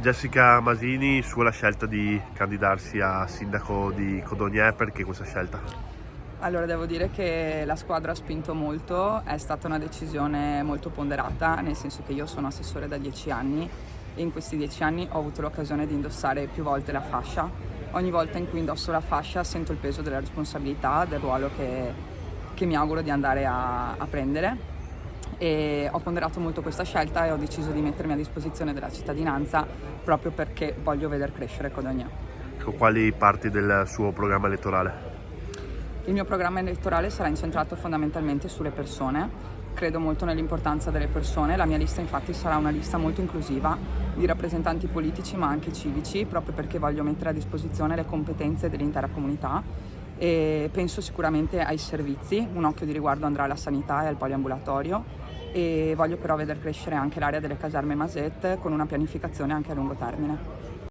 Jessica Masini, sulla scelta di candidarsi a sindaco di Codogno, perché questa scelta? Allora, devo dire che la squadra ha spinto molto, è stata una decisione molto ponderata, nel senso che io sono assessore da 10 anni e in questi 10 anni ho avuto l'occasione di indossare più volte la fascia. Ogni volta in cui indosso la fascia sento il peso della responsabilità, del ruolo che mi auguro di andare a prendere. E ho ponderato molto questa scelta e ho deciso di mettermi a disposizione della cittadinanza proprio perché voglio veder crescere Codogno. Con quali parti del suo programma elettorale? Il mio programma elettorale sarà incentrato fondamentalmente sulle persone. Credo molto nell'importanza delle persone. La mia lista infatti sarà una lista molto inclusiva di rappresentanti politici ma anche civici, proprio perché voglio mettere a disposizione le competenze dell'intera comunità e penso sicuramente ai servizi. Un occhio di riguardo andrà alla sanità e al poliambulatorio e voglio però veder crescere anche l'area delle caserme Maset con una pianificazione anche a lungo termine.